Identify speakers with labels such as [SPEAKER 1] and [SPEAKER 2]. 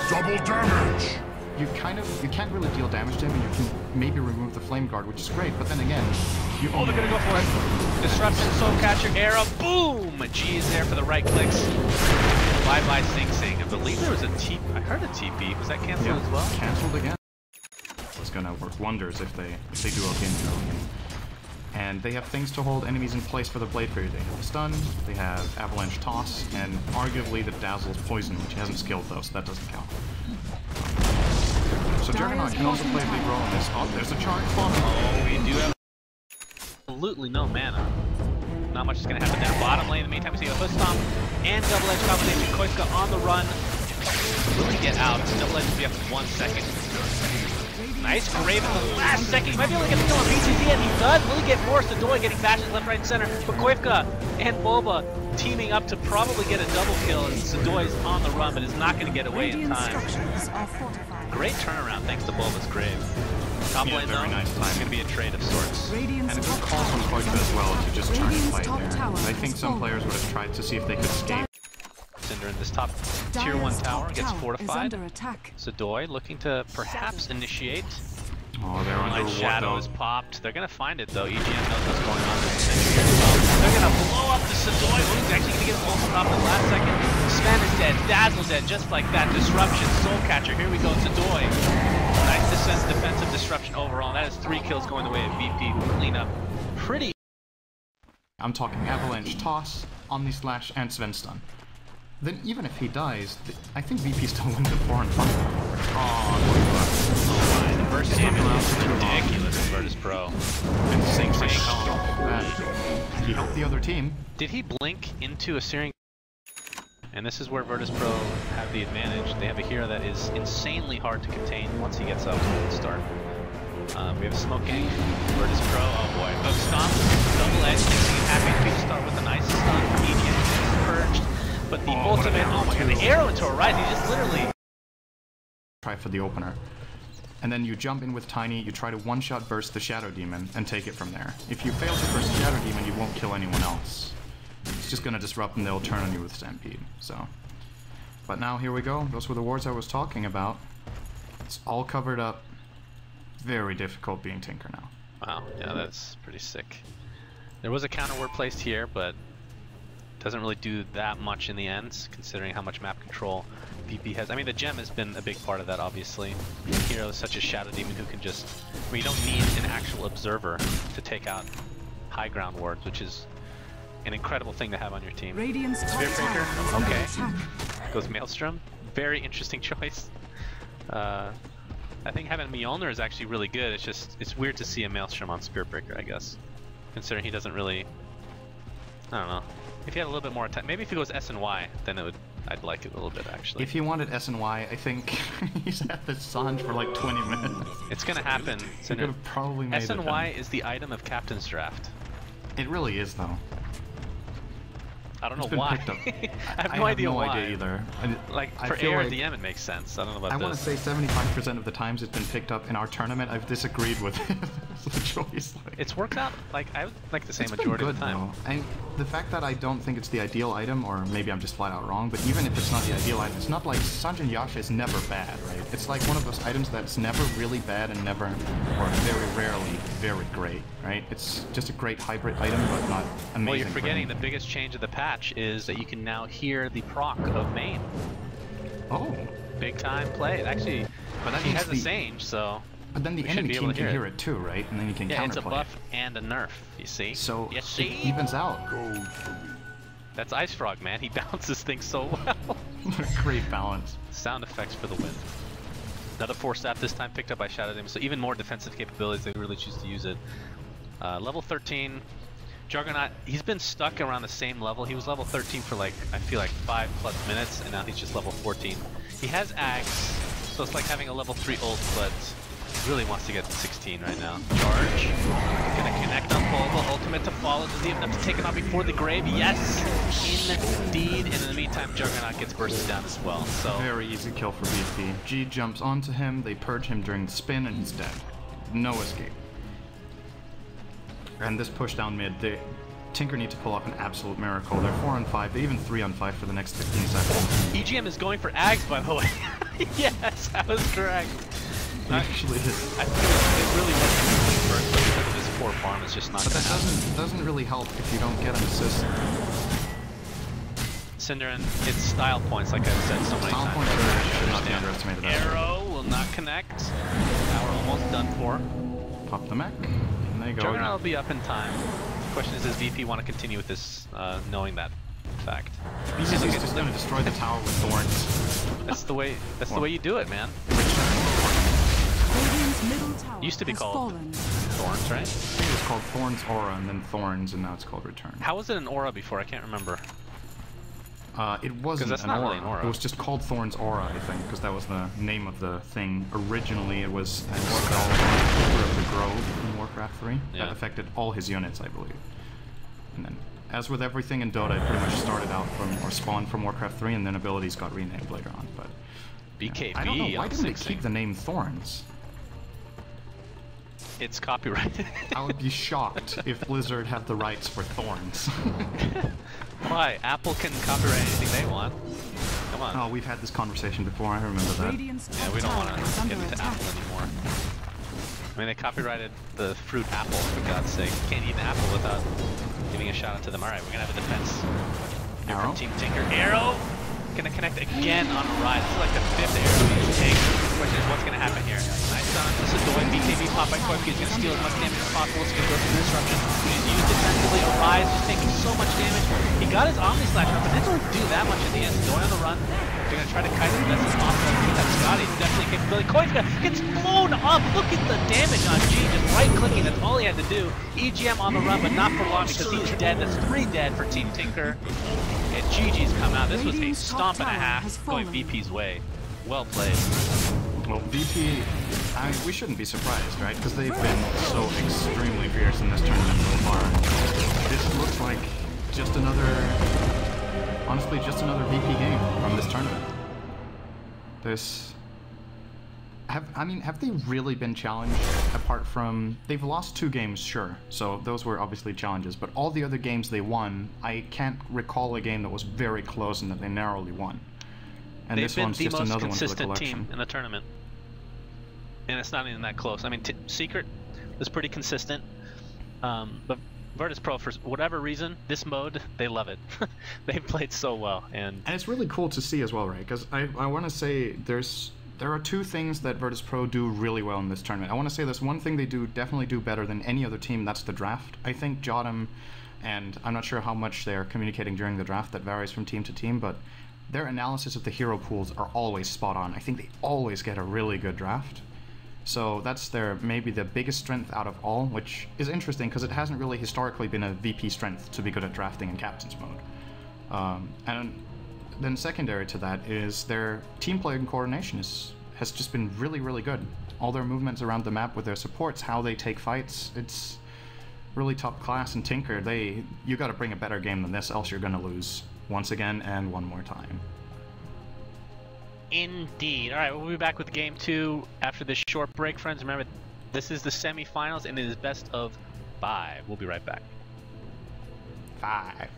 [SPEAKER 1] Double damage!
[SPEAKER 2] You can't really deal damage to him, and you can maybe remove the flame guard, which is great, but then again, you
[SPEAKER 3] they're gonna go for it. Disruption, soul catcher, arrow, boom! G is there for the right clicks. Bye-bye Sing Sing. I believe there was a TP. I heard a TP. Was that canceled as well?
[SPEAKER 2] Canceled again. It's gonna work wonders if they do a Ginjo. And they have things to hold enemies in place for the Blade Fairy. They have Stun, they have Avalanche Toss, and arguably the Dazzle's Poison, which he hasn't skilled though, so that doesn't count. So Juggernaut can also play a big role in this. Oh, there's a charge bomb.
[SPEAKER 3] Oh, we do have absolutely no mana. Not much is going to happen there. Bottom lane, in the meantime, we see a Foot Stomp and Double Edge combination. Koiska on the run. Will he get out? Double Edge will be up in 1 second. Nice grave in the last second. He might be able to get the kill on BCZ, and he does. Will he get more? Sadoy getting bashes left, right, and center. But Koifka and Boba teaming up to probably get a double kill, and Sadoy's on the run, but is not going to get away in time. Great turnaround thanks to Boba's grave. Top lane though, nice it's going to be a trade of sorts.
[SPEAKER 2] And a good call from Koifka as well to just turn and fight there. I think some players would have tried to see if they could escape.
[SPEAKER 3] Cinder in this top tier 1 tower gets fortified. Sadoy looking to perhaps initiate.
[SPEAKER 2] Oh, they're under
[SPEAKER 3] Light Shadow is popped. They're going to find it though. EGM knows what's going on this century as well. They're going to blow up the Sadoy. Oh, he's actually going to get a ultimate off in the last second. Sven is dead. Dazzle's dead. Just like that. Disruption. Soul Catcher. Here we go. Sadoy. Nice defensive disruption overall. That is 3 kills going the way of VP. Clean up. Pretty.
[SPEAKER 2] I'm talking Avalanche Toss, Omni Slash, and Sven Stun. Then even if he dies, I think VP still wins at 4 and 5.
[SPEAKER 3] Oh my, the burst damage is ridiculous in Virtus.Pro.
[SPEAKER 2] And Sing Sing. He helped the other team.
[SPEAKER 3] Did he blink into a searing? And this is where Virtus.Pro have the advantage. They have a hero that is insanely hard to contain once he gets up at the start. We have a smoking. Virtus.Pro, oh boy. Hook stomp, double edge, making it happy. We start with a nice stun. EGM purged. But the ultimate, oh my god, the arrow into Horizon, he just literally...
[SPEAKER 2] Try for the opener. And then you jump in with Tiny, you try to one-shot burst the Shadow Demon, and take it from there. If you fail to burst the Shadow Demon, you won't kill anyone else. It's just gonna disrupt and they'll turn on you with Stampede, so... But now, here we go. Those were the wards I was talking about. It's all covered up. Very difficult being Tinker now.
[SPEAKER 3] Wow, yeah, that's pretty sick. There was a counter ward placed here, but... doesn't really do that much in the end, considering how much map control VP has. I mean, the gem has been a big part of that, obviously. Heroes such as Shadow Demon who can just... I mean, you don't need an actual observer to take out high ground wards, which is an incredible thing to have on your team. Spear Breaker, okay. Goes Maelstrom, very interesting choice. I think having Mjolnir is actually really good. It's just, it's weird to see a Maelstrom on Spear Breaker, I guess. Considering he doesn't really... I don't know. If he had a little bit more attack, maybe if he goes S and Y, then it would. I'd like it a little bit actually.
[SPEAKER 2] If he wanted S and Y, I think he's had this Sanj for like 20 minutes.
[SPEAKER 3] It's gonna happen.
[SPEAKER 2] He could have probably made
[SPEAKER 3] S and Y is the item of Captain's Draft.
[SPEAKER 2] It really is though.
[SPEAKER 3] I don't know why. I have no idea why.
[SPEAKER 2] I have no idea either.
[SPEAKER 3] Like for AR and DM, it makes sense. I don't know about
[SPEAKER 2] this.
[SPEAKER 3] I
[SPEAKER 2] want to say 75% of the times it's been picked up in our tournament. I've disagreed with the choice.
[SPEAKER 3] It's worked out. Like I would like to say majority of the time.
[SPEAKER 2] And the fact that I don't think it's the ideal item, or maybe I'm just flat out wrong. But even if it's not the ideal item, it's not like Sanjin Yasha is never bad, right? It's like one of those items that's never really bad and never, or very rarely, very great, right? It's just a great hybrid item, but not amazing.
[SPEAKER 3] Well, you're forgetting the biggest change of the patch is that you can now hear the proc of main.
[SPEAKER 2] Oh.
[SPEAKER 3] Big time play. It actually, but then he has a Sange, so...
[SPEAKER 2] But then the enemy team can hear it too, right? And then you can counterplay.
[SPEAKER 3] Yeah, it's a buff and a nerf, you see?
[SPEAKER 2] So it evens out.
[SPEAKER 3] That's Ice Frog, man. He bounces things so well.
[SPEAKER 2] Great balance.
[SPEAKER 3] Sound effects for the win. Another 4-staff this time picked up by Shadow Demon, so even more defensive capabilities. They really choose to use it. Level 13. Juggernaut, he's been stuck around the same level. He was level 13 for like, I feel like 5+ minutes, and now he's just level 14. He has Ags, so it's like having a level 3 ult, but he really wants to get to 16 right now. Charge. Gonna connect on Bulba, ultimate to follow. Does he have enough to take him out before the grave? Yes, indeed. And in the meantime, Juggernaut gets bursted down as well. So
[SPEAKER 2] very easy kill for BP. G jumps onto him, they purge him during the spin, and he's dead. No escape. And this push down mid, Tinker need to pull off an absolute miracle. They're 4 on 5, they're even 3 on 5 for the next 15 seconds.
[SPEAKER 3] EGM is going for Ags, by the way. Yes, I was correct.
[SPEAKER 2] He actually is.
[SPEAKER 3] I think it really wasn't first, but because of his poor farm, it's just not
[SPEAKER 2] But
[SPEAKER 3] going to happen.
[SPEAKER 2] that doesn't really help if you don't get an assist.
[SPEAKER 3] Cinderin, it's style points, like I've said so many
[SPEAKER 2] Style
[SPEAKER 3] times.
[SPEAKER 2] points should not be underestimated.
[SPEAKER 3] Arrow will not connect. Now we're almost done for.
[SPEAKER 2] Pop the mech, and they go.
[SPEAKER 3] Juggernaut will be up in time. The question is, does VP want to continue with this, knowing that fact?
[SPEAKER 2] He's just going to destroy the tower with thorns.
[SPEAKER 3] That's the way. That's the way you do it, man. Used to be called Thorns, right?
[SPEAKER 2] I think it was called Thorns Aura, and then Thorns, and now it's called Return.
[SPEAKER 3] How was it an Aura before? I can't remember.
[SPEAKER 2] It wasn't
[SPEAKER 3] that's
[SPEAKER 2] an
[SPEAKER 3] not
[SPEAKER 2] aura.
[SPEAKER 3] really an aura.
[SPEAKER 2] It was just called Thorns Aura, I think, because that was the name of the thing. Originally, it was a spell of the Grove in Warcraft 3 that affected all his units, I believe. And then, as with everything in Dota, it pretty much started out from, or spawned from Warcraft 3, and then abilities got renamed later on. But
[SPEAKER 3] BKB.
[SPEAKER 2] I don't know, why didn't they
[SPEAKER 3] Sing
[SPEAKER 2] keep the name Thorns?
[SPEAKER 3] It's copyrighted.
[SPEAKER 2] I would be shocked if Blizzard had the rights for Thorns.
[SPEAKER 3] Why? Apple can copyright anything they want. Come on.
[SPEAKER 2] Oh, we've had this conversation before, I remember that.
[SPEAKER 3] Yeah, we don't want to get into Apple anymore. I mean, they copyrighted the fruit apple, for God's sake. You can't eat an apple without giving a shout out to them. Alright, we're going to have a defense here from Team Tinker. Arrow! Gonna connect again on a ride. This is like the 5th arrow he's taken. The question is, what's gonna happen here? Nice stun. This is the way BKB pop by Quick. He's gonna steal as much damage as possible. He's gonna go through disruption. He's used defensively. Arise just taking so much damage. He got his Omni Slash up, but didn't really do that much in the end. He's going on the run. They're gonna try to kite as best as possible. I think that Scotty's definitely capability. Coin's gets blown up. Look at the damage on G. Just right clicking. That's all he had to do. EGM on the run, but not for long because he's dead. That's 3 dead for Team Tinker. And GG's come out. This was a stomp and a half going VP's way. Well played.
[SPEAKER 2] Well, VP, we shouldn't be surprised, right? Because they've been so extremely fierce in this tournament so far. This looks like just another, honestly, just another VP game from this tournament. Have they really been challenged apart from... They've lost 2 games, sure, so those were obviously challenges, but all the other games they won, I can't recall a game that was very close and that they narrowly won. And this one's just another one for the collection.
[SPEAKER 3] They've been the most consistent team in the tournament. And it's not even that close. I mean, Secret was pretty consistent, but Virtus.Pro, for whatever reason, this mode, they love it. They've played so well. And
[SPEAKER 2] it's really cool to see as well, right? Because I want to say there are 2 things that Virtus.Pro do really well in this tournament. I want to say there's one thing they definitely do better than any other team, that's the draft. I think Jotum, and I'm not sure how much they're communicating during the draft, that varies from team to team, but their analysis of the hero pools are always spot on. I think they always get a really good draft. So that's maybe the biggest strength out of all, which is interesting because it hasn't really historically been a VP strength to be good at drafting in Captain's mode. And then secondary to that is their team play and coordination has just been really, really good. All their movements around the map with their supports, how they take fights, it's really top class. And Tinker, you got to bring a better game than this, else you're going to lose once again and one more time.
[SPEAKER 3] Indeed. All right, we'll be back with Game 2 after this short break, friends. Remember, this is the semifinals and it is best of 5. We'll be right back.
[SPEAKER 2] 5.